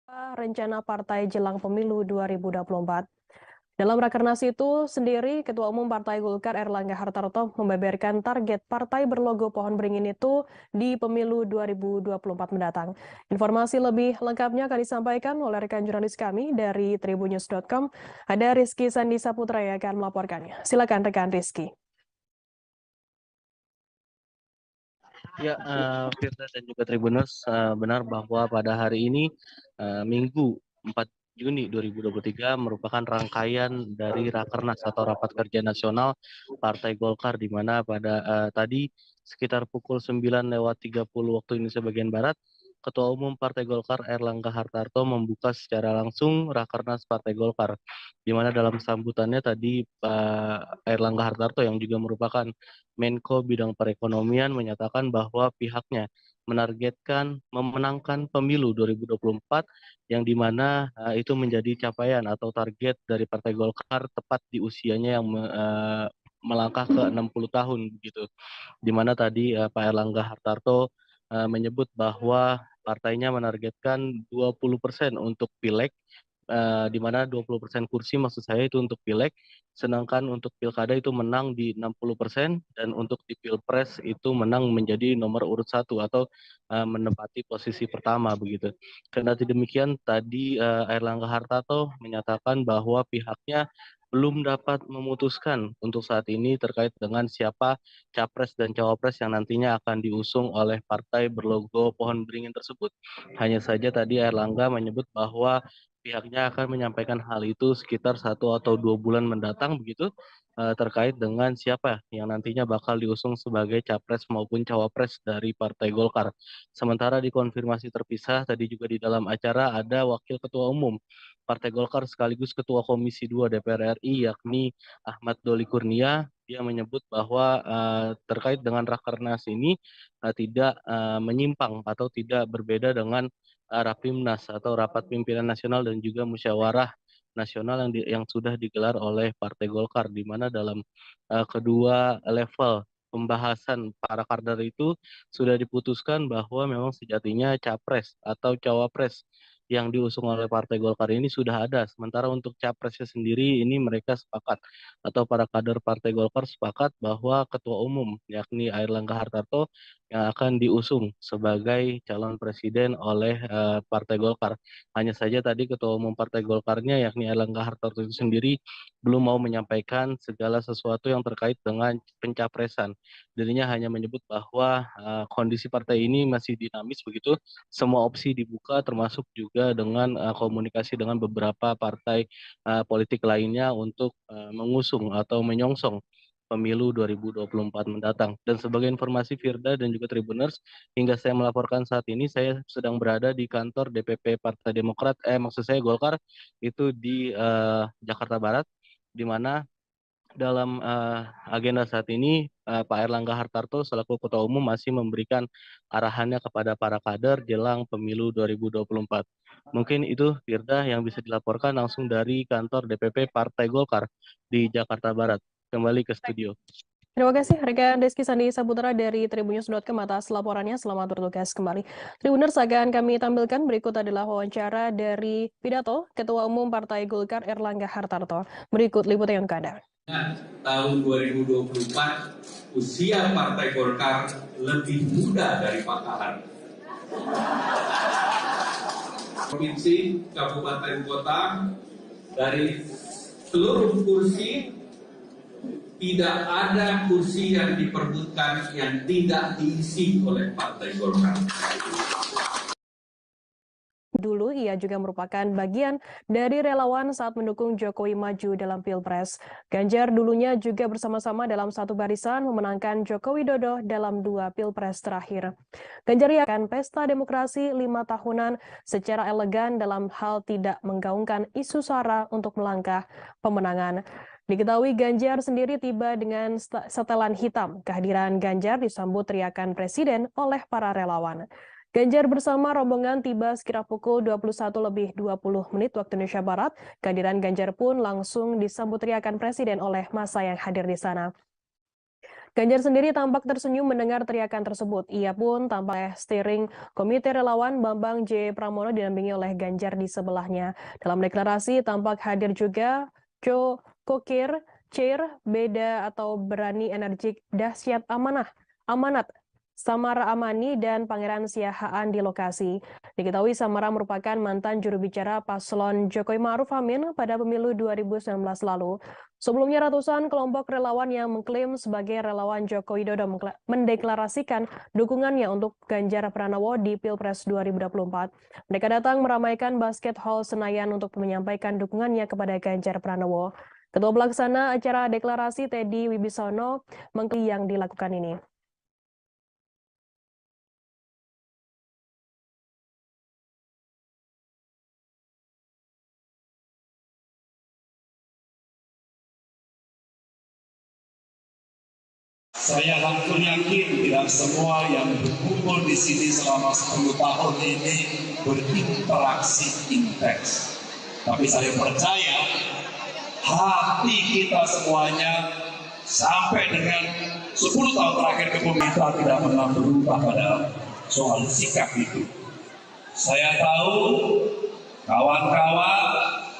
Rencana partai jelang pemilu 2024. Dalam rakernas itu sendiri, Ketua Umum Partai Golkar Erlangga Hartarto membeberkan target partai berlogo pohon beringin itu di pemilu 2024 mendatang. Informasi lebih lengkapnya akan disampaikan oleh rekan jurnalis kami dari tribunnews.com. Ada Rizky Sandi Saputra yang akan melaporkannya. Silakan rekan Rizky. Ya, Firda dan juga Tribuners, benar bahwa pada hari ini, Minggu 4 Juni 2023 merupakan rangkaian dari Rakernas atau Rapat Kerja Nasional Partai Golkar, di mana pada tadi sekitar pukul 9:30 waktu Indonesia bagian Barat, Ketua Umum Partai Golkar Erlangga Hartarto membuka secara langsung Rakernas Partai Golkar, di mana dalam sambutannya tadi Pak Erlangga Hartarto yang juga merupakan Menko Bidang Perekonomian menyatakan bahwa pihaknya menargetkan memenangkan pemilu 2024 yang dimana itu menjadi capaian atau target dari Partai Golkar tepat di usianya yang melangkah ke 60 tahun begitu. Di mana tadi Pak Erlangga Hartarto menyebut bahwa partainya menargetkan 20% untuk pileg, di mana 20% kursi maksud saya itu untuk pileg, sedangkan untuk pilkada itu menang di 60% dan untuk di pilpres itu menang menjadi nomor urut 1 atau menempati posisi pertama begitu. Kendati demikian tadi Erlangga Hartarto menyatakan bahwa pihaknya belum dapat memutuskan untuk saat ini terkait dengan siapa capres dan cawapres yang nantinya akan diusung oleh partai berlogo pohon beringin tersebut. Hanya saja tadi Erlangga menyebut bahwa pihaknya akan menyampaikan hal itu sekitar 1 atau 2 bulan mendatang begitu, terkait dengan siapa yang nantinya bakal diusung sebagai capres maupun cawapres dari Partai Golkar. Sementara di konfirmasi terpisah tadi juga di dalam acara ada Wakil Ketua Umum Partai Golkar sekaligus Ketua Komisi 2 DPR RI yakni Ahmad Doli Kurnia. Dia menyebut bahwa terkait dengan Rakernas ini tidak menyimpang atau tidak berbeda dengan Rapimnas atau Rapat Pimpinan Nasional dan juga Musyawarah Nasional yang sudah digelar oleh Partai Golkar, di mana dalam kedua level pembahasan para kader itu sudah diputuskan bahwa memang sejatinya capres atau cawapres yang diusung oleh Partai Golkar ini sudah ada. Sementara untuk capresnya sendiri ini mereka sepakat atau para kader Partai Golkar sepakat bahwa Ketua Umum yakni Airlangga Hartarto yang akan diusung sebagai calon presiden oleh Partai Golkar. Hanya saja tadi Ketua Umum Partai Golkarnya yakni Airlangga Hartarto itu sendiri belum mau menyampaikan segala sesuatu yang terkait dengan pencapresan. Dirinya hanya menyebut bahwa kondisi partai ini masih dinamis begitu, semua opsi dibuka termasuk juga dengan komunikasi dengan beberapa partai politik lainnya untuk mengusung atau menyongsong pemilu 2024 mendatang. Dan sebagai informasi Firda dan juga Tribuners, hingga saya melaporkan saat ini saya sedang berada di kantor DPP Partai Demokrat, maksud saya Golkar, itu di Jakarta Barat, di mana dalam agenda saat ini Pak Erlangga Hartarto selaku Ketua Umum masih memberikan arahannya kepada para kader jelang pemilu 2024. Mungkin itu Firda yang bisa dilaporkan langsung dari kantor DPP Partai Golkar di Jakarta Barat. Kembali ke studio. Terima kasih rekan Rizky Sandi Saputra dari tribunnews.com atas laporannya. Selamat bertugas kembali. Tribuners, akan kami tampilkan berikut adalah wawancara dari pidato Ketua Umum Partai Golkar Erlangga Hartarto. Berikut liputan yang Anda. Tahun 2024 usia Partai Golkar lebih muda dari Pak Kahar. Provinsi, kabupaten, kota, dari seluruh kursi tidak ada kursi yang diperbutkan yang tidak diisi oleh Partai Golkar. Dulu ia juga merupakan bagian dari relawan saat mendukung Jokowi maju dalam Pilpres. Ganjar dulunya juga bersama-sama dalam satu barisan memenangkan Joko Widodo dalam 2 Pilpres terakhir. Ganjar akan pesta demokrasi 5 tahunan secara elegan dalam hal tidak menggaungkan isu sara untuk melangkah pemenangan. Diketahui Ganjar sendiri tiba dengan setelan hitam. Kehadiran Ganjar disambut teriakan Presiden oleh para relawan. Ganjar bersama rombongan tiba sekitar pukul 21:20 waktu Indonesia Barat. Kehadiran Ganjar pun langsung disambut teriakan Presiden oleh massa yang hadir di sana. Ganjar sendiri tampak tersenyum mendengar teriakan tersebut. Ia pun tampak steering Komite Relawan Bambang J. Pramono didampingi oleh Ganjar di sebelahnya. Dalam deklarasi tampak hadir juga Jo Kokir, Chair, Beda atau Berani Energik, Dahsyat Amanat, Samara Amani, dan Pangeran Siahaan di lokasi. Diketahui Samara merupakan mantan juru bicara paslon Jokowi Ma'ruf Amin pada pemilu 2019 lalu. Sebelumnya ratusan kelompok relawan yang mengklaim sebagai relawan Joko Widodo mendeklarasikan dukungannya untuk Ganjar Pranowo di Pilpres 2024. Mereka datang meramaikan Basket Hall Senayan untuk menyampaikan dukungannya kepada Ganjar Pranowo. Ketua Pelaksana acara deklarasi Teddy Wibisono mengklaim yang dilakukan ini. Saya langsung yakin tidak semua yang berkumpul di sini selama 10 tahun ini berinteraksi intens. Tapi saya percaya hati kita semuanya sampai dengan 10 tahun terakhir kepemimpinan tidak pernah berubah pada soal sikap itu. Saya tahu kawan-kawan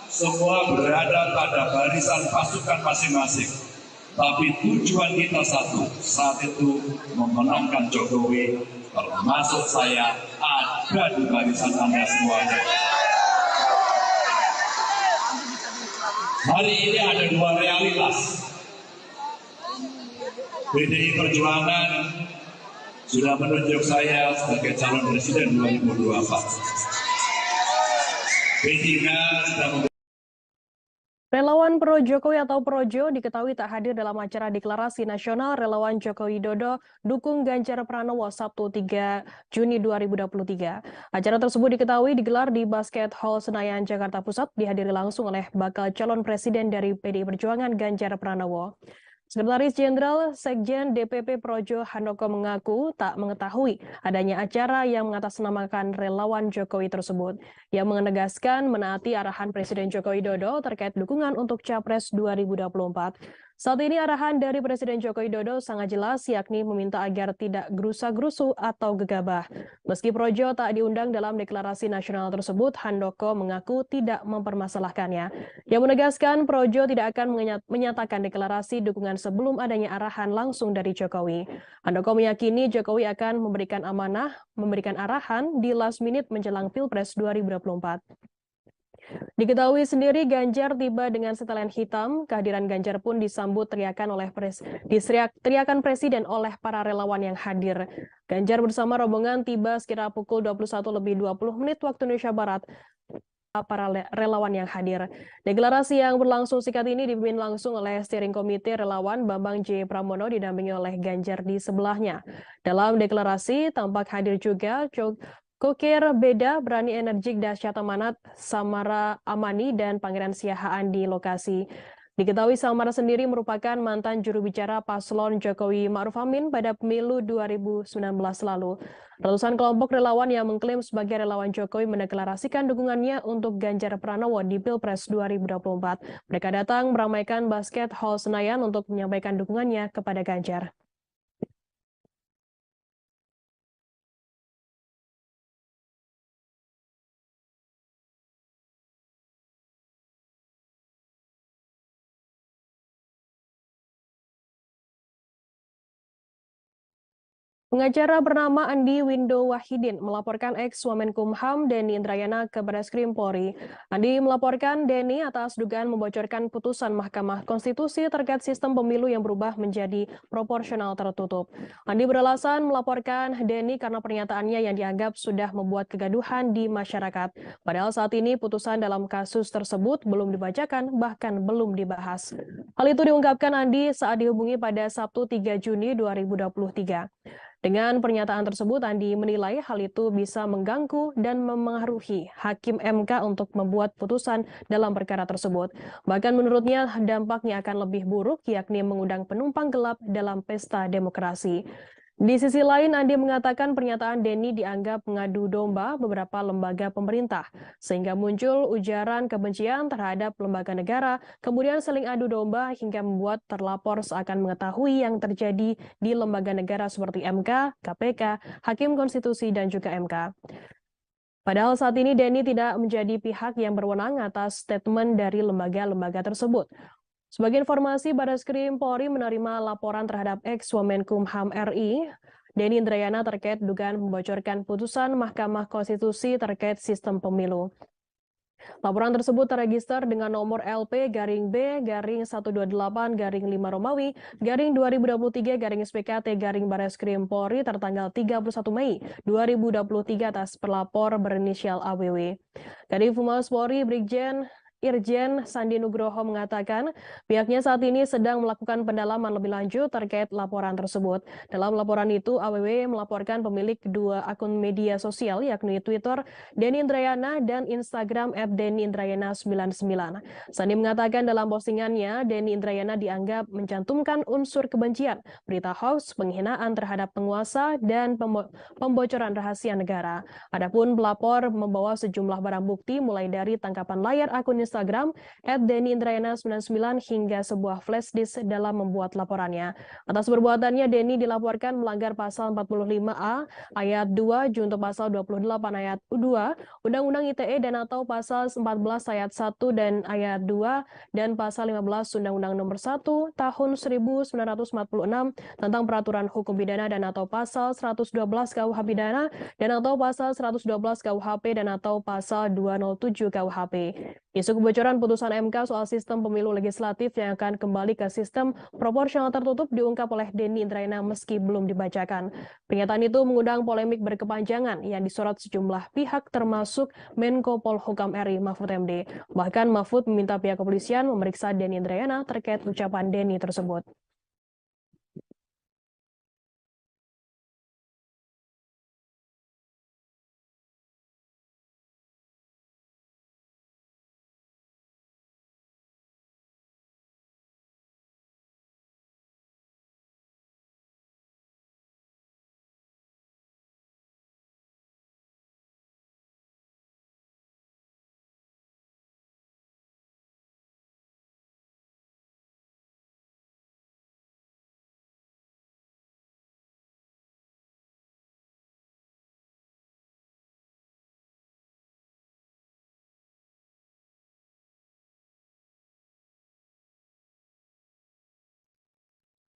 semua berada pada barisan pasukan masing-masing. Tapi tujuan kita satu, saat itu memenangkan Jokowi, termasuk saya ada di barisan Anda semuanya. Hari ini ada dua realitas. PDI Perjuangan sudah menunjuk saya sebagai calon presiden 2024. P3 sudah Relawan Pro Jokowi atau Projo diketahui tak hadir dalam acara deklarasi nasional Relawan Joko Widodo dukung Ganjar Pranowo Sabtu 3 Juni 2023. Acara tersebut diketahui digelar di Basket Hall Senayan, Jakarta Pusat, dihadiri langsung oleh bakal calon presiden dari PDI Perjuangan Ganjar Pranowo. Sekretaris Jenderal Sekjen DPP Projo Handoko mengaku tak mengetahui adanya acara yang mengatasnamakan relawan Jokowi tersebut. Ia menegaskan menaati arahan Presiden Joko Widodo terkait dukungan untuk Capres 2024. Saat ini arahan dari Presiden Joko Widodo sangat jelas, yakni meminta agar tidak gerusa-gerusu atau gegabah. Meski Projo tak diundang dalam deklarasi nasional tersebut, Handoko mengaku tidak mempermasalahkannya. Ia menegaskan Projo tidak akan menyatakan deklarasi dukungan sebelum adanya arahan langsung dari Jokowi. Handoko meyakini Jokowi akan memberikan arahan di last minute menjelang Pilpres 2024. Diketahui sendiri Ganjar tiba dengan setelan hitam. Kehadiran Ganjar pun disambut teriakan presiden oleh para relawan yang hadir. Ganjar bersama rombongan tiba sekitar pukul 21:20 waktu Indonesia Barat. Para relawan yang hadir. Deklarasi yang berlangsung singkat ini dipimpin langsung oleh steering komite relawan Bambang J. Pramono didampingi oleh Ganjar di sebelahnya. Dalam deklarasi tampak hadir juga Kokir, Beda, Berani Energik, Dahsyat Amanat, Samara Amani, dan Pangeran Siahaan di lokasi. Diketahui Samara sendiri merupakan mantan juru bicara paslon Jokowi Ma'ruf Amin pada pemilu 2019 lalu. Ratusan kelompok relawan yang mengklaim sebagai relawan Jokowi mendeklarasikan dukungannya untuk Ganjar Pranowo di Pilpres 2024. Mereka datang meramaikan Basket Hall Senayan untuk menyampaikan dukungannya kepada Ganjar. Pengacara bernama Andi Windo Wahidin melaporkan ex-Wamenkumham Denny Indrayana ke Barreskrim Polri. Andi melaporkan Denny atas dugaan membocorkan putusan Mahkamah Konstitusi terkait sistem pemilu yang berubah menjadi proporsional tertutup. Andi beralasan melaporkan Denny karena pernyataannya yang dianggap sudah membuat kegaduhan di masyarakat. Padahal saat ini putusan dalam kasus tersebut belum dibacakan, bahkan belum dibahas. Hal itu diungkapkan Andi saat dihubungi pada Sabtu 3 Juni 2023. Dengan pernyataan tersebut, Andi menilai hal itu bisa mengganggu dan memengaruhi Hakim MK untuk membuat putusan dalam perkara tersebut. Bahkan menurutnya dampaknya akan lebih buruk, yakni mengundang penumpang gelap dalam pesta demokrasi. Di sisi lain, Andi mengatakan pernyataan Denny dianggap mengadu domba beberapa lembaga pemerintah, sehingga muncul ujaran kebencian terhadap lembaga negara, kemudian saling adu domba hingga membuat terlapor seakan mengetahui yang terjadi di lembaga negara seperti MK, KPK, Hakim Konstitusi, dan juga MK. Padahal saat ini Denny tidak menjadi pihak yang berwenang atas statement dari lembaga-lembaga tersebut. Sebagai informasi, Barreskrim Polri menerima laporan terhadap ex-Wamenkumham RI, Denny Indrayana terkait dugaan membocorkan putusan Mahkamah Konstitusi terkait sistem pemilu. Laporan tersebut terregister dengan nomor LP-B-128-5 Romawi, _2023-SPKT-Barreskrim Polri tertanggal 31 Mei 2023 atas pelapor berinisial AWW. Kadif Humas Polri Brigjen Irjen Sandi Nugroho mengatakan pihaknya saat ini sedang melakukan pendalaman lebih lanjut terkait laporan tersebut. Dalam laporan itu, AWW melaporkan pemilik kedua akun media sosial yakni Twitter Denny Indrayana dan Instagram @DennyIndrayana99. Sandi mengatakan dalam postingannya, Denny Indrayana dianggap mencantumkan unsur kebencian, berita hoax, penghinaan terhadap penguasa, dan pembocoran rahasia negara. Adapun pelapor membawa sejumlah barang bukti mulai dari tangkapan layar akun Instagram @DennyIndrayana99 hingga sebuah flash disk dalam membuat laporannya. Atas perbuatannya, Denny dilaporkan melanggar pasal 45A ayat 2 junto pasal 28 ayat 2 Undang-Undang ITE dan atau pasal 14 ayat 1 dan ayat 2 dan pasal 15 Undang-Undang Nomor 1 Tahun 1946 tentang Peraturan Hukum Pidana dan atau pasal 112 KUH Pidana dan atau pasal 112 KUHP dan atau pasal 207 KUHP. Isu kebocoran putusan MK soal sistem pemilu legislatif yang akan kembali ke sistem proporsional tertutup diungkap oleh Denny Indrayana meski belum dibacakan. Pernyataan itu mengundang polemik berkepanjangan yang disorot sejumlah pihak termasuk Menko Polhukam RI Mahfud MD. Bahkan Mahfud meminta pihak kepolisian memeriksa Denny Indrayana terkait ucapan Denny tersebut.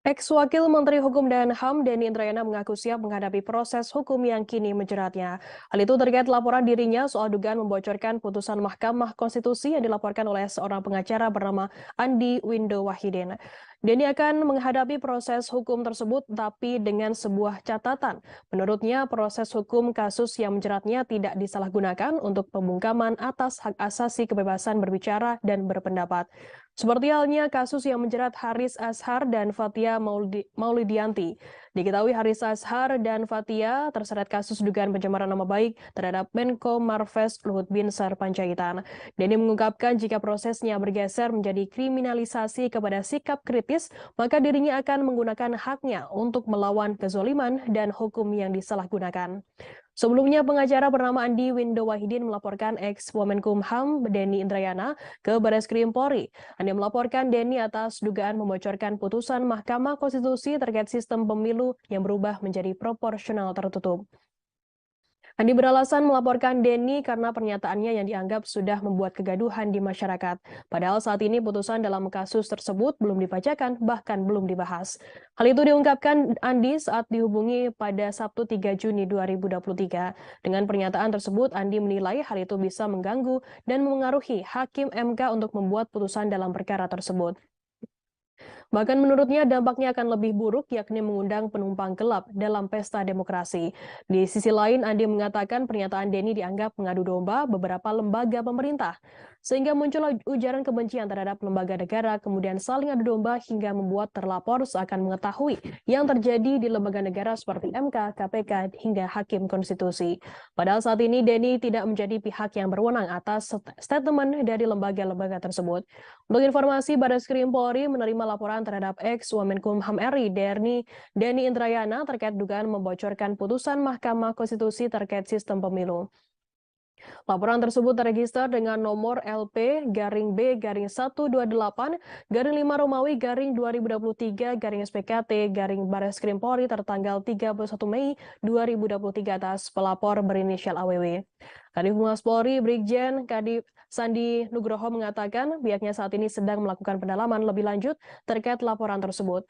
Ex-Wakil Menteri Hukum dan HAM Denny Indrayana mengaku siap menghadapi proses hukum yang kini menjeratnya. Hal itu terkait laporan dirinya soal dugaan membocorkan putusan Mahkamah Konstitusi yang dilaporkan oleh seorang pengacara bernama Andi Windo Wahidin. Denny akan menghadapi proses hukum tersebut tapi dengan sebuah catatan. Menurutnya, proses hukum kasus yang menjeratnya tidak disalahgunakan untuk pembungkaman atas hak asasi kebebasan berbicara dan berpendapat. Seperti halnya kasus yang menjerat Haris Azhar dan Fathia Maulidianti. Diketahui Haris Azhar dan Fathia terseret kasus dugaan pencemaran nama baik terhadap Menko Marves Luhut Binsar Panjaitan. Denny mengungkapkan jika prosesnya bergeser menjadi kriminalisasi kepada sikap kritis, maka dirinya akan menggunakan haknya untuk melawan kezoliman dan hukum yang disalahgunakan. Sebelumnya, pengacara bernama Andi Windo Wahidin melaporkan ex-Wamenkumham Denny Indrayana ke Barreskrim Polri. Andi melaporkan Denny atas dugaan membocorkan putusan Mahkamah Konstitusi terkait sistem pemilu yang berubah menjadi proporsional tertutup. Andi beralasan melaporkan Denny karena pernyataannya yang dianggap sudah membuat kegaduhan di masyarakat. Padahal saat ini putusan dalam kasus tersebut belum dibacakan, bahkan belum dibahas. Hal itu diungkapkan Andi saat dihubungi pada Sabtu 3 Juni 2023. Dengan pernyataan tersebut, Andi menilai hal itu bisa mengganggu dan memengaruhi Hakim MK untuk membuat putusan dalam perkara tersebut. Bahkan menurutnya dampaknya akan lebih buruk yakni mengundang penumpang gelap dalam pesta demokrasi. Di sisi lain, Andi mengatakan pernyataan Denny dianggap mengadu domba beberapa lembaga pemerintah. sehingga muncul ujaran kebencian terhadap lembaga negara, kemudian saling adu domba hingga membuat terlapor seakan mengetahui yang terjadi di lembaga negara seperti MK, KPK, hingga Hakim Konstitusi. Padahal saat ini Denny tidak menjadi pihak yang berwenang atas statement dari lembaga-lembaga tersebut. Untuk informasi, Barreskrim Polri menerima laporan terhadap ex-Wamenkumham RI Denny Indrayana terkait dugaan membocorkan putusan Mahkamah Konstitusi terkait sistem pemilu. Laporan tersebut terregister dengan nomor LP-B-128-5 Romawi -2023 Barreskrim Polri tertanggal 31 Mei 2023 atas pelapor berinisial AWW. Kadif Humas Polri Brigjen Kadif Sandi Nugroho mengatakan pihaknya saat ini sedang melakukan pendalaman lebih lanjut terkait laporan tersebut.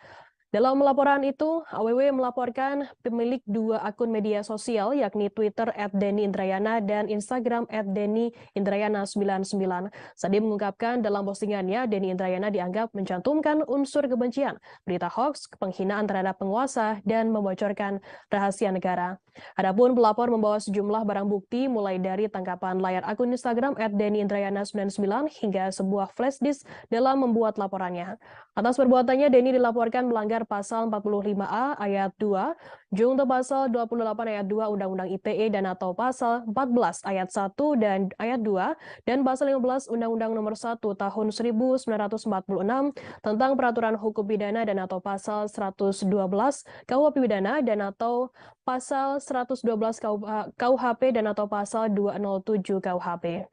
Dalam laporan itu, AWW melaporkan pemilik dua akun media sosial yakni Twitter @denny_indrayana dan Instagram @denny_indrayana99. Sandi mengungkapkan dalam postingannya, Denny Indrayana dianggap mencantumkan unsur kebencian, berita hoax, penghinaan terhadap penguasa, dan membocorkan rahasia negara. Adapun pelapor membawa sejumlah barang bukti mulai dari tangkapan layar akun Instagram @denny_indrayana99 hingga sebuah flash disk dalam membuat laporannya. Atas perbuatannya, Denny dilaporkan melanggar pasal 45A ayat 2, junto pasal 28 ayat 2 Undang-Undang ITE dan atau pasal 14 ayat 1 dan ayat 2 dan pasal 15 Undang-Undang Nomor 1 Tahun 1946 tentang Peraturan Hukum Pidana dan atau pasal 112 KUHP Pidana dan atau pasal 112 KUHP dan atau pasal 207 KUHP.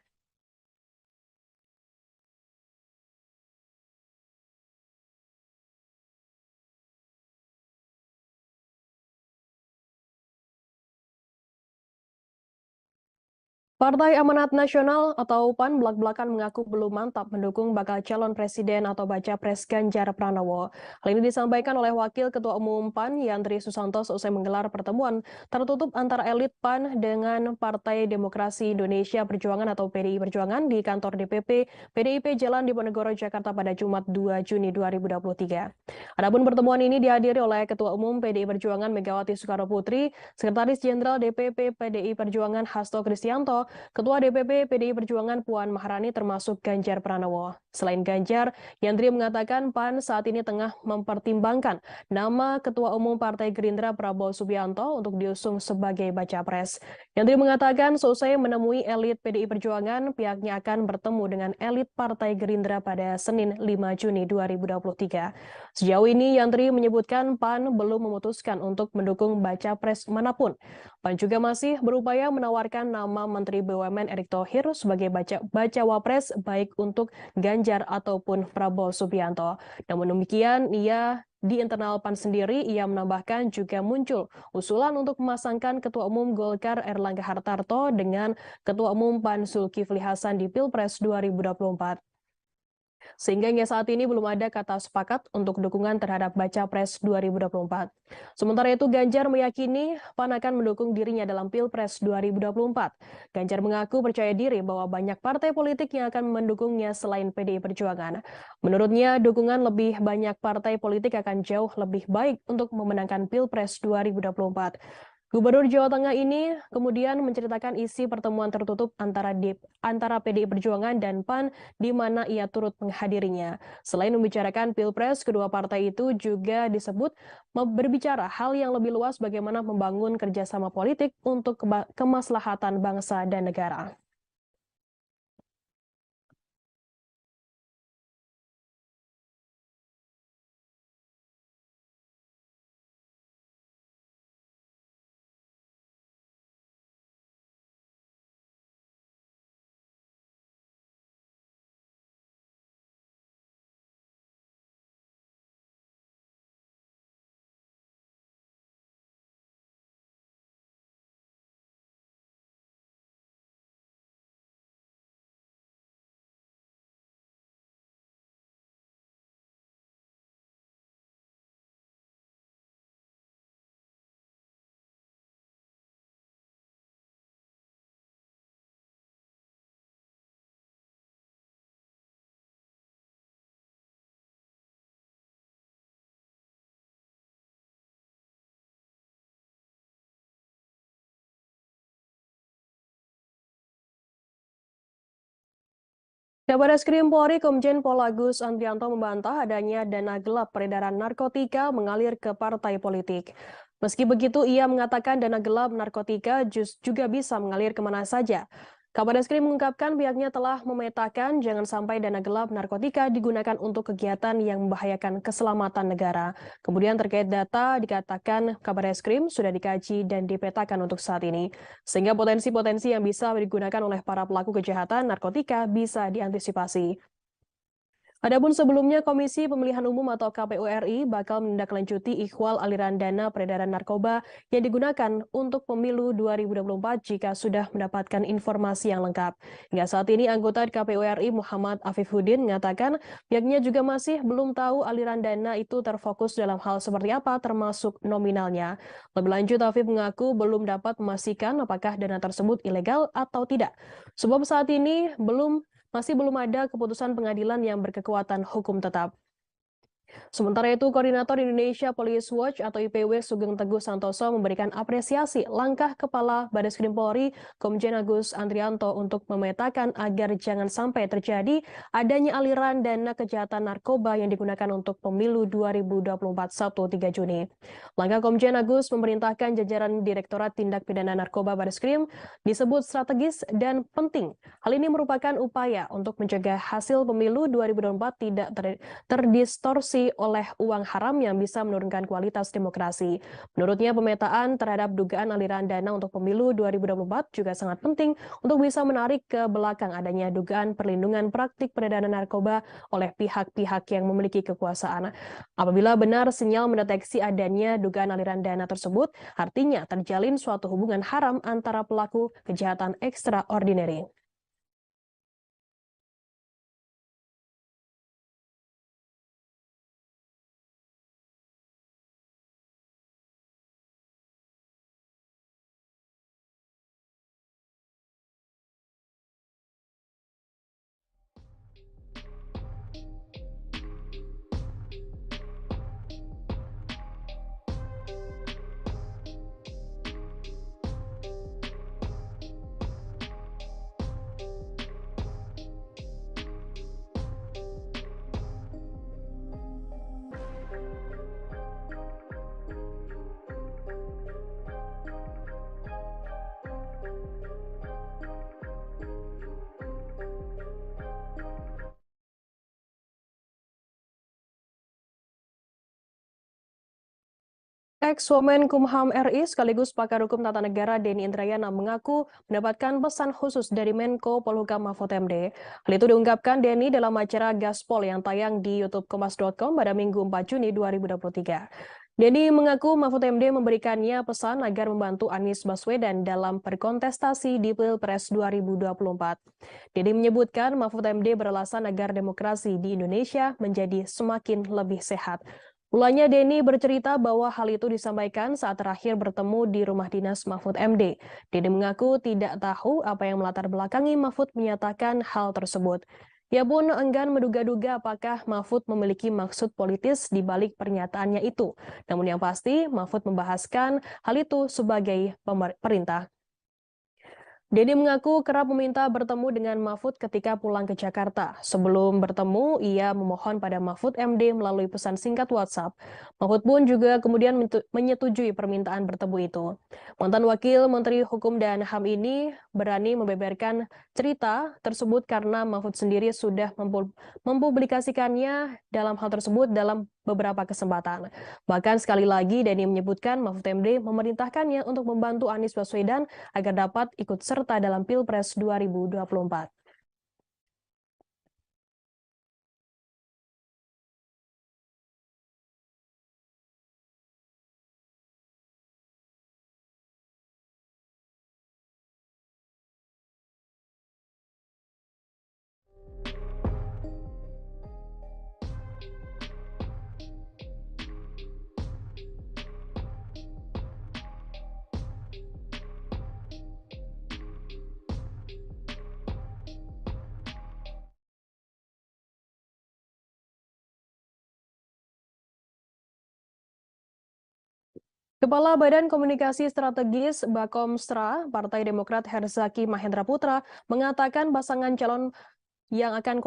Partai Amanat Nasional atau PAN belak-belakan mengaku belum mantap mendukung bakal calon presiden atau baca pres Ganjar Pranowo. Hal ini disampaikan oleh Wakil Ketua Umum PAN Yandri Susanto seusai menggelar pertemuan tertutup antara elit PAN dengan Partai Demokrasi Indonesia Perjuangan atau PDI Perjuangan di kantor DPP PDIP Jalan Diponegoro, Jakarta pada Jumat 2 Juni 2023. Adapun pertemuan ini dihadiri oleh Ketua Umum PDI Perjuangan Megawati Soekarnoputri, Sekretaris Jenderal DPP PDI Perjuangan Hasto Kristianto, Ketua DPP PDI Perjuangan Puan Maharani termasuk Ganjar Pranowo. Selain Ganjar, Yandri mengatakan PAN saat ini tengah mempertimbangkan nama Ketua Umum Partai Gerindra Prabowo Subianto untuk diusung sebagai baca pres. Yandri mengatakan seusai menemui elit PDI Perjuangan, pihaknya akan bertemu dengan elit Partai Gerindra pada Senin 5 Juni 2023. Sejauh ini Yandri menyebutkan PAN belum memutuskan untuk mendukung baca pres manapun. PAN juga masih berupaya menawarkan nama Menteri BUMN Erick Thohir sebagai bacawa pres baik untuk Ganjar ataupun Prabowo Subianto. Namun demikian, di internal PAN sendiri, ia menambahkan juga muncul usulan untuk memasangkan Ketua Umum Golkar Erlangga Hartarto dengan Ketua Umum PAN Zulkifli Hasan di Pilpres 2024. Sehingga hingga saat ini belum ada kata sepakat untuk dukungan terhadap Baca Pres 2024. Sementara itu, Ganjar meyakini PAN akan mendukung dirinya dalam Pilpres 2024. Ganjar mengaku percaya diri bahwa banyak partai politik yang akan mendukungnya selain PDI Perjuangan. Menurutnya, dukungan lebih banyak partai politik akan jauh lebih baik untuk memenangkan Pilpres 2024. Gubernur Jawa Tengah ini kemudian menceritakan isi pertemuan tertutup antara PDI Perjuangan dan PAN di mana ia turut menghadirinya. Selain membicarakan Pilpres, kedua partai itu juga disebut berbicara hal yang lebih luas bagaimana membangun kerjasama politik untuk kemaslahatan bangsa dan negara. Kabareskrim Polri Komjen Pol Agus Andrianto membantah adanya dana gelap peredaran narkotika mengalir ke partai politik. Meski begitu, ia mengatakan dana gelap narkotika juga bisa mengalir kemana saja. Kabareskrim mengungkapkan pihaknya telah memetakan jangan sampai dana gelap narkotika digunakan untuk kegiatan yang membahayakan keselamatan negara. Kemudian terkait data dikatakan Kabareskrim sudah dikaji dan dipetakan untuk saat ini, sehingga potensi-potensi yang bisa digunakan oleh para pelaku kejahatan narkotika bisa diantisipasi. Adapun sebelumnya, Komisi Pemilihan Umum atau KPU RI bakal menindaklanjuti ikhwal aliran dana peredaran narkoba yang digunakan untuk pemilu 2024 jika sudah mendapatkan informasi yang lengkap. Hingga saat ini, anggota KPU RI Muhammad Afifuddin mengatakan pihaknya juga masih belum tahu aliran dana itu terfokus dalam hal seperti apa termasuk nominalnya. Lebih lanjut, Afif mengaku belum dapat memastikan apakah dana tersebut ilegal atau tidak. Sebab saat ini masih belum ada keputusan pengadilan yang berkekuatan hukum tetap. Sementara itu, Koordinator Indonesia Police Watch atau IPW Sugeng Teguh Santoso memberikan apresiasi langkah Kepala Bareskrim Polri Komjen Agus Andrianto untuk memetakan agar jangan sampai terjadi adanya aliran dana kejahatan narkoba yang digunakan untuk pemilu 2024 Sabtu 3 Juni. Langkah Komjen Agus memerintahkan jajaran Direktorat Tindak Pidana Narkoba Bareskrim disebut strategis dan penting. Hal ini merupakan upaya untuk mencegah hasil pemilu 2024 tidak terdistorsi oleh uang haram yang bisa menurunkan kualitas demokrasi. Menurutnya, pemetaan terhadap dugaan aliran dana untuk pemilu 2024 juga sangat penting untuk bisa menarik ke belakang adanya dugaan perlindungan praktik peredaran narkoba oleh pihak-pihak yang memiliki kekuasaan. Apabila benar sinyal mendeteksi adanya dugaan aliran dana tersebut, artinya terjalin suatu hubungan haram antara pelaku kejahatan ekstraordinari. Ex-Womenkumham RI sekaligus pakar hukum tata negara Denny Indrayana mengaku mendapatkan pesan khusus dari Menko Polhukam Mahfud MD. Hal itu diungkapkan Denny dalam acara Gaspol yang tayang di YouTube Kompas.com pada Minggu 4 Juni 2023. Denny mengaku Mahfud MD memberikannya pesan agar membantu Anies Baswedan dalam berkontestasi di Pilpres 2024. Denny menyebutkan Mahfud MD beralasan agar demokrasi di Indonesia menjadi semakin lebih sehat. Mulanya Denny bercerita bahwa hal itu disampaikan saat terakhir bertemu di rumah dinas Mahfud MD. Denny mengaku tidak tahu apa yang melatar belakangi Mahfud menyatakan hal tersebut. Ia pun enggan menduga-duga apakah Mahfud memiliki maksud politis di balik pernyataannya itu. Namun yang pasti, Mahfud membahaskan hal itu sebagai perintah. Denny mengaku kerap meminta bertemu dengan Mahfud ketika pulang ke Jakarta. Sebelum bertemu, ia memohon pada Mahfud MD melalui pesan singkat WhatsApp. Mahfud pun juga kemudian menyetujui permintaan bertemu itu. Mantan Wakil Menteri Hukum dan HAM ini berani membeberkan cerita tersebut karena Mahfud sendiri sudah mempublikasikannya dalam hal tersebut dalam beberapa kesempatan. Bahkan sekali lagi Denny menyebutkan Mahfud MD memerintahkannya untuk membantu Anies Baswedan agar dapat ikut serta dalam Pilpres 2024. Kepala Badan Komunikasi Strategis Bakomstra Partai Demokrat Herzaki Mahendra Putra mengatakan pasangan calon yang akan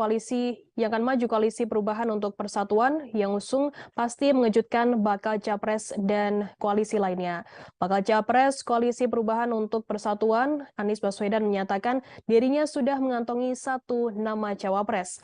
maju koalisi perubahan untuk persatuan yang usung pasti mengejutkan bakal capres dan koalisi lainnya. Bakal capres koalisi perubahan untuk persatuan, Anies Baswedan menyatakan dirinya sudah mengantongi 1 nama cawapres.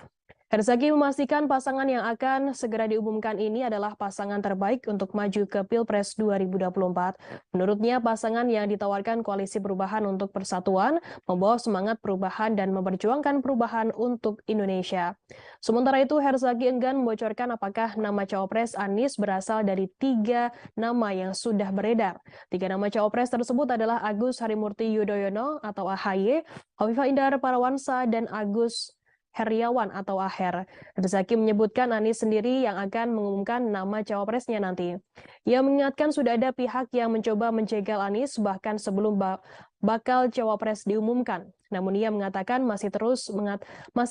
Herzaki memastikan pasangan yang akan segera diumumkan ini adalah pasangan terbaik untuk maju ke Pilpres 2024. Menurutnya, pasangan yang ditawarkan Koalisi Perubahan untuk Persatuan membawa semangat perubahan dan memperjuangkan perubahan untuk Indonesia. Sementara itu, Herzaki enggan membocorkan apakah nama cawapres Anies berasal dari 3 nama yang sudah beredar. 3 nama cawapres tersebut adalah Agus Harimurti Yudhoyono atau AHY, Hovifah Indar Parawansa, dan Agus Heriawan atau Aher. Herzaki menyebutkan Anies sendiri yang akan mengumumkan nama cawapresnya nanti. Ia mengingatkan sudah ada pihak yang mencoba menjegal Anies bahkan sebelum bakal cawapres diumumkan. Namun ia mengatakan masih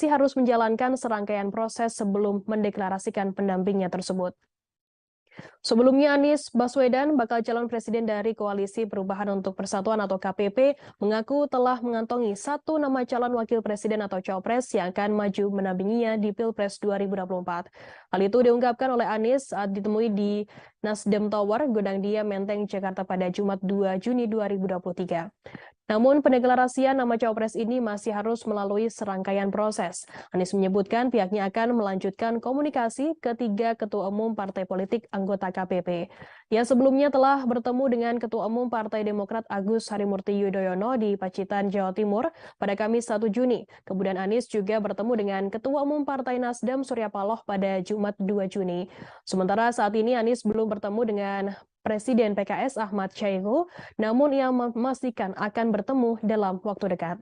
harus menjalankan serangkaian proses sebelum mendeklarasikan pendampingnya tersebut. Sebelumnya Anies Baswedan, bakal calon presiden dari Koalisi Perubahan untuk Persatuan atau KPP, mengaku telah mengantongi 1 nama calon wakil presiden atau cawapres yang akan maju mendampinginya di Pilpres 2024. Hal itu diungkapkan oleh Anies saat ditemui di Nasdem Tower, Gondangdia, Menteng, Jakarta pada Jumat 2 Juni 2023. Namun pendeklarasian nama cawapres ini masih harus melalui serangkaian proses. Anies menyebutkan pihaknya akan melanjutkan komunikasi ketiga ketua umum partai politik anggota KPP. Ia sebelumnya telah bertemu dengan Ketua Umum Partai Demokrat Agus Harimurti Yudhoyono di Pacitan, Jawa Timur pada Kamis 1 Juni. Kemudian Anies juga bertemu dengan Ketua Umum Partai Nasdem Surya Paloh pada Jumat 2 Juni. Sementara saat ini Anies belum bertemu dengan Presiden PKS Ahmad Syaiqo, namun ia memastikan akan bertemu dalam waktu dekat.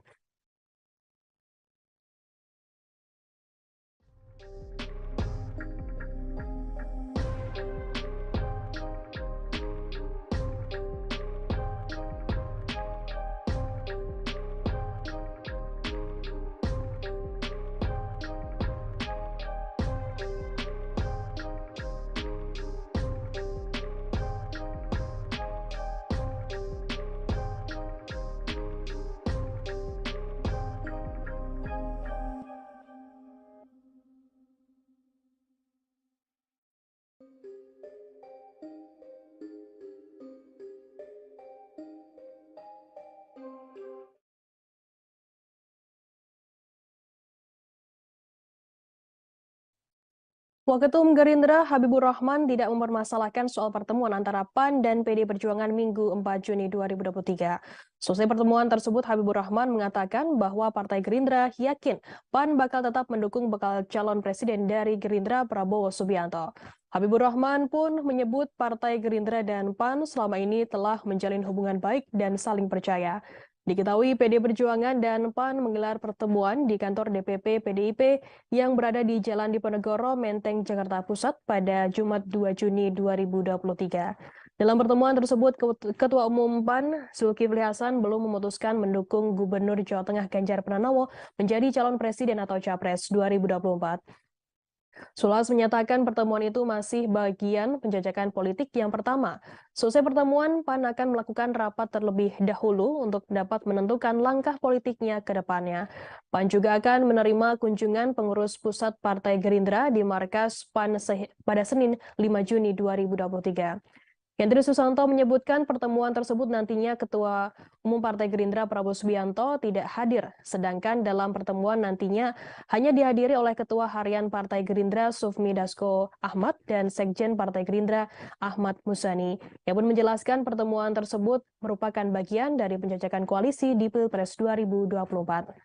Waketum Gerindra Habibur Rahman tidak mempermasalahkan soal pertemuan antara PAN dan PD Perjuangan Minggu 4 Juni 2023. Selesai pertemuan tersebut, Habibur Rahman mengatakan bahwa Partai Gerindra yakin PAN bakal tetap mendukung bakal calon presiden dari Gerindra Prabowo Subianto. Habibur Rahman pun menyebut Partai Gerindra dan PAN selama ini telah menjalin hubungan baik dan saling percaya. Diketahui PD Perjuangan dan PAN menggelar pertemuan di kantor DPP PDIP yang berada di Jalan Diponegoro, Menteng, Jakarta Pusat pada Jumat 2 Juni 2023. Dalam pertemuan tersebut, Ketua Umum PAN, Zulkifli Hasan, belum memutuskan mendukung Gubernur Jawa Tengah Ganjar Pranowo menjadi calon presiden atau capres 2024. Sulas menyatakan pertemuan itu masih bagian penjajakan politik yang pertama. Selesai pertemuan, PAN akan melakukan rapat terlebih dahulu untuk dapat menentukan langkah politiknya ke depannya. PAN juga akan menerima kunjungan pengurus pusat Partai Gerindra di markas PAN pada Senin 5 Juni 2023. Hendri Susanto menyebutkan pertemuan tersebut nantinya Ketua Umum Partai Gerindra Prabowo Subianto tidak hadir, sedangkan dalam pertemuan nantinya hanya dihadiri oleh Ketua Harian Partai Gerindra Sufmi Dasko Ahmad dan Sekjen Partai Gerindra Ahmad Muzani. Ia pun menjelaskan pertemuan tersebut merupakan bagian dari penjajakan koalisi di Pilpres 2024.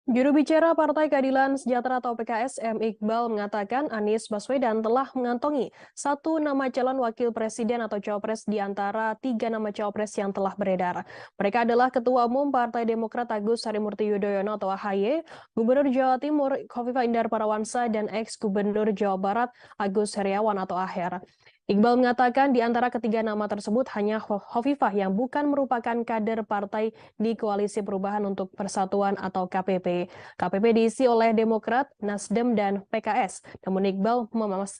Juru bicara Partai Keadilan Sejahtera atau PKS M. Iqbal mengatakan Anies Baswedan telah mengantongi satu nama calon wakil presiden atau cawapres di antara tiga nama cawapres yang telah beredar. Mereka adalah Ketua Umum Partai Demokrat Agus Harimurti Yudhoyono atau AHY, Gubernur Jawa Timur Khofifah Indar Parawansa, dan ex-Gubernur Jawa Barat Agus Heriawan atau Aher. Iqbal mengatakan di antara ketiga nama tersebut hanya Khofifah yang bukan merupakan kader partai di Koalisi Perubahan untuk Persatuan atau KPP. KPP diisi oleh Demokrat, Nasdem, dan PKS. Namun Iqbal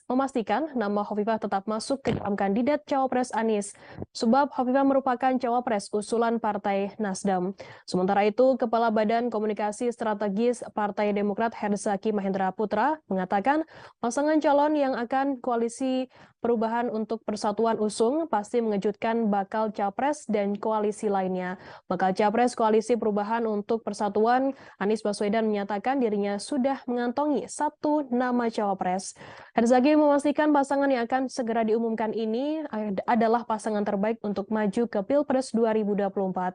memastikan nama Khofifah tetap masuk ke dalam kandidat cawapres Anies, sebab Khofifah merupakan cawapres usulan Partai Nasdem. Sementara itu, Kepala Badan Komunikasi Strategis Partai Demokrat Herzaki Mahendra Putra mengatakan pasangan calon yang akan Koalisi Perubahan untuk Persatuan usung pasti mengejutkan bakal capres dan koalisi lainnya. Bakal capres Koalisi Perubahan untuk Persatuan, Anies Baswedan menyatakan dirinya sudah mengantongi satu nama cawapres. Herzaki memastikan pasangan yang akan segera diumumkan ini adalah pasangan terbaik untuk maju ke Pilpres 2024.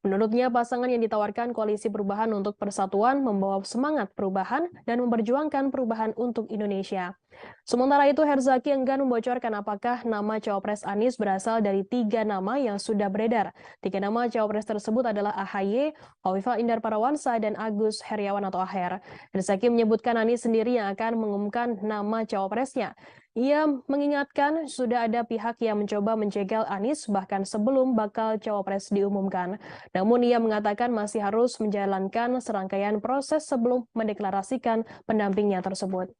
Menurutnya, pasangan yang ditawarkan Koalisi Perubahan untuk Persatuan membawa semangat perubahan dan memperjuangkan perubahan untuk Indonesia. Sementara itu, Herzaki enggan membocorkan apakah nama cawapres Anies berasal dari tiga nama yang sudah beredar. Tiga nama cawapres tersebut adalah AHY, Khofifah Indar Parawansa, dan Agus Heriawan atau Aher. Herzaki menyebutkan Anies sendiri yang akan mengumumkan nama cawapresnya. Ia mengingatkan sudah ada pihak yang mencoba menjegal Anies bahkan sebelum bakal cawapres diumumkan. Namun ia mengatakan masih harus menjalankan serangkaian proses sebelum mendeklarasikan pendampingnya tersebut.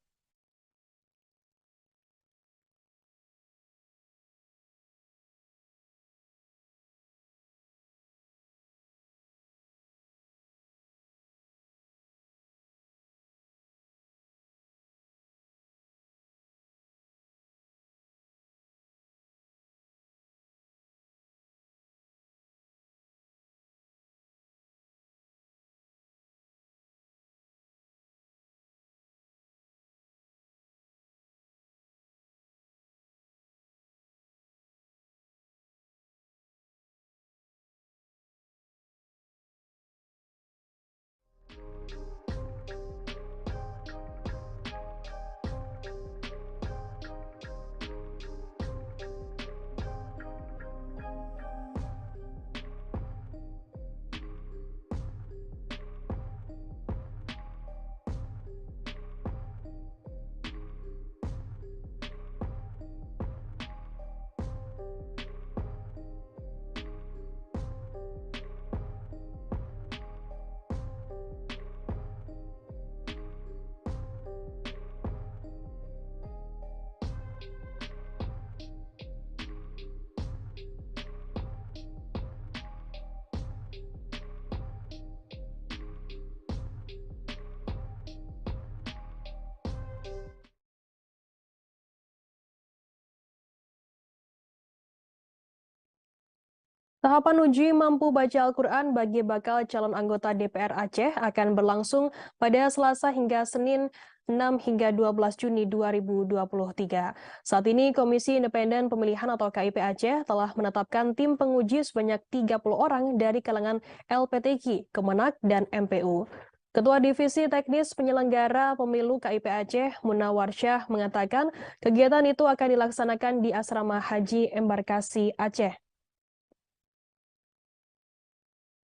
Tahapan uji mampu baca Al-Quran bagi bakal calon anggota DPR Aceh akan berlangsung pada Selasa hingga Senin 6 hingga 12 Juni 2023. Saat ini Komisi Independen Pemilihan atau KIP Aceh telah menetapkan tim penguji sebanyak 30 orang dari kalangan LPTQ, Kemenak, dan MPU. Ketua Divisi Teknis Penyelenggara Pemilu KIP Aceh, Munawarsyah, mengatakan kegiatan itu akan dilaksanakan di Asrama Haji Embarkasi Aceh.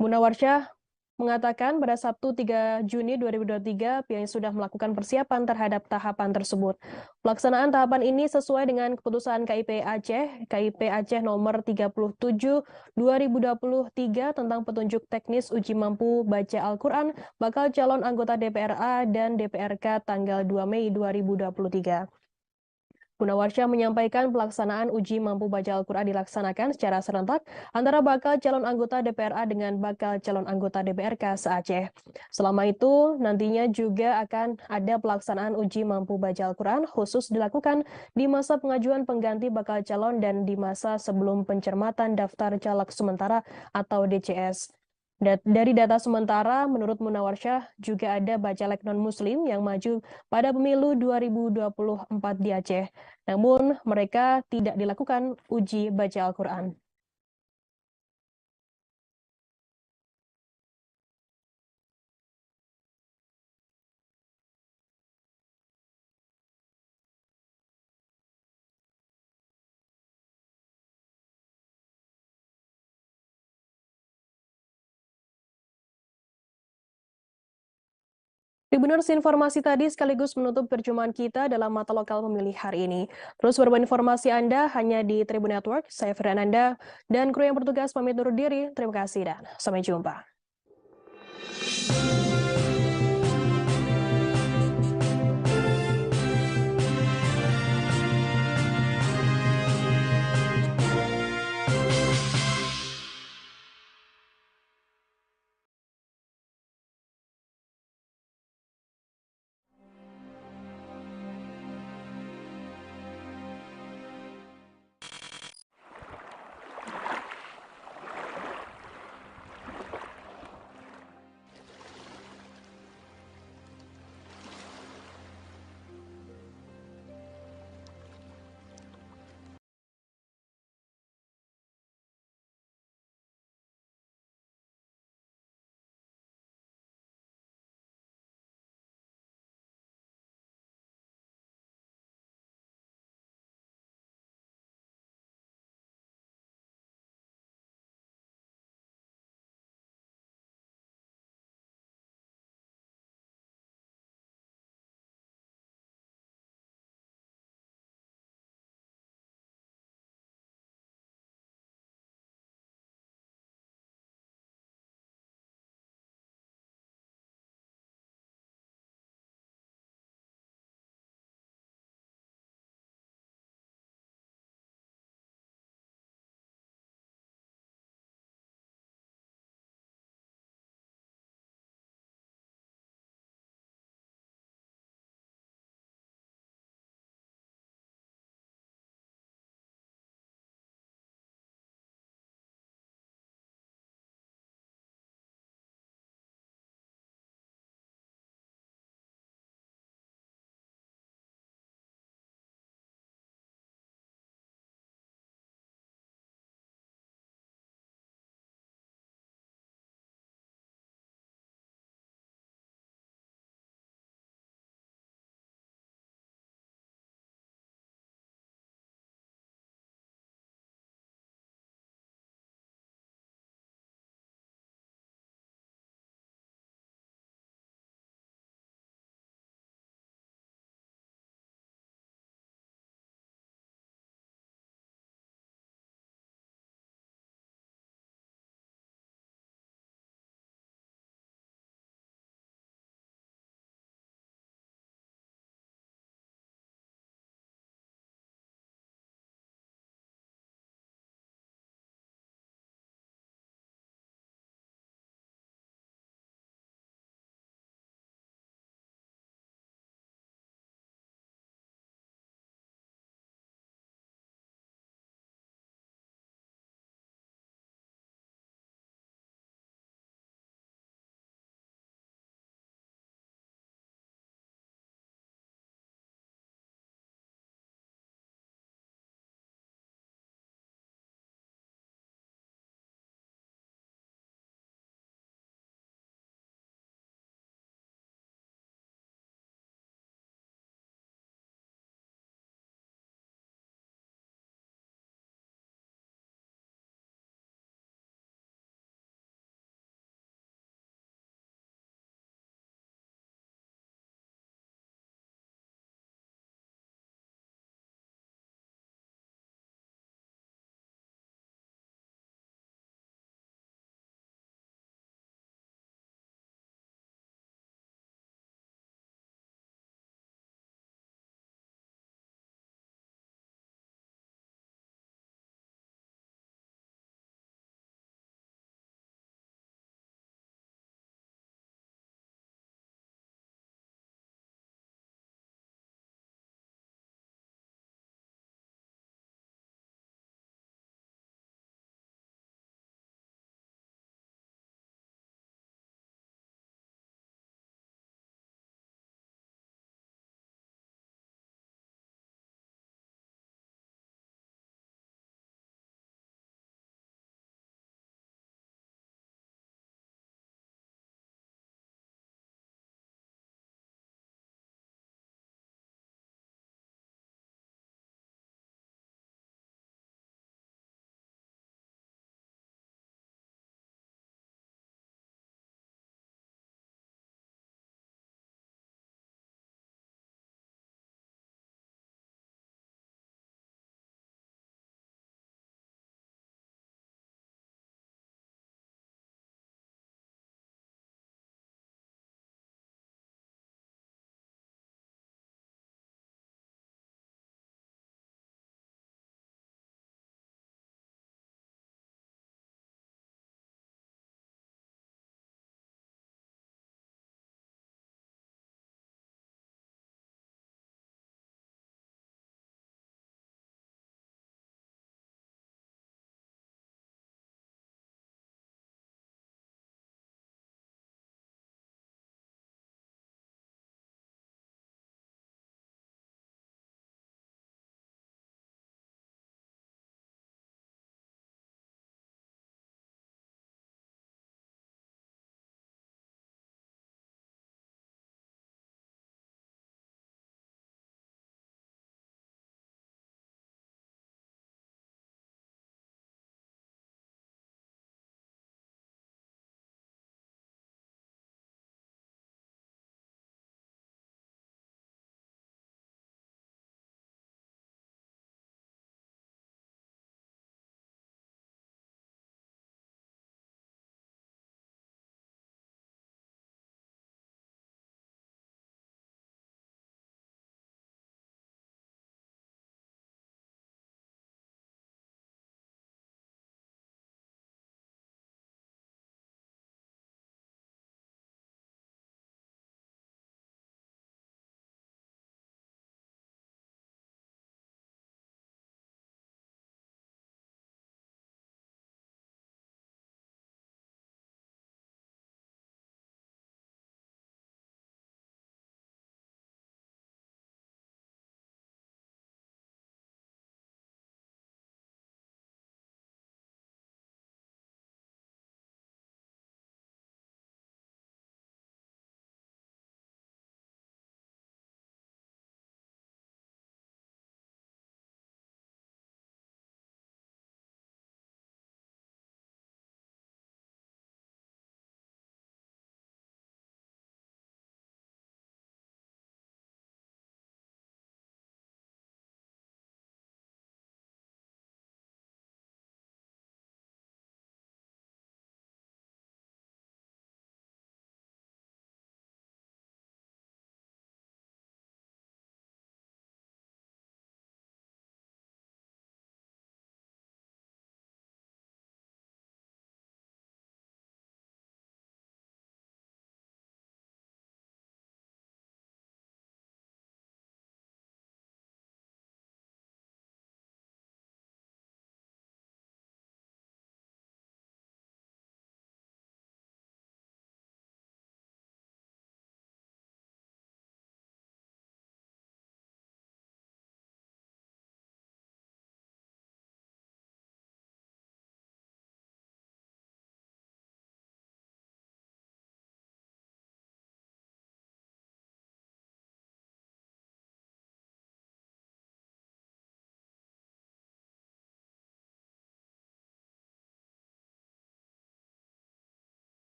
Munawarsyah mengatakan pada Sabtu 3 Juni 2023 pihaknya sudah melakukan persiapan terhadap tahapan tersebut. Pelaksanaan tahapan ini sesuai dengan keputusan KIP Aceh nomor 37 2023 tentang petunjuk teknis uji mampu baca Al-Quran bakal calon anggota DPRA dan DPRK tanggal 2 Mei 2023. Munawarsyah menyampaikan pelaksanaan uji mampu baca Al-Quran dilaksanakan secara serentak antara bakal calon anggota DPRA dengan bakal calon anggota DPRK se-Aceh. Selama itu, nantinya juga akan ada pelaksanaan uji mampu baca Al-Quran khusus dilakukan di masa pengajuan pengganti bakal calon dan di masa sebelum pencermatan daftar caleg sementara atau DCS. Dari data sementara, menurut Munawarsyah, juga ada bacalek non-muslim yang maju pada pemilu 2024 di Aceh. Namun, mereka tidak dilakukan uji baca Al-Quran. Tribuners, informasi tadi sekaligus menutup perjumpaan kita dalam Mata Lokal Pemilih hari ini. Terus berbagi informasi Anda hanya di Tribun Network. Saya Fernanda dan kru yang bertugas pamit undur diri. Terima kasih dan sampai jumpa.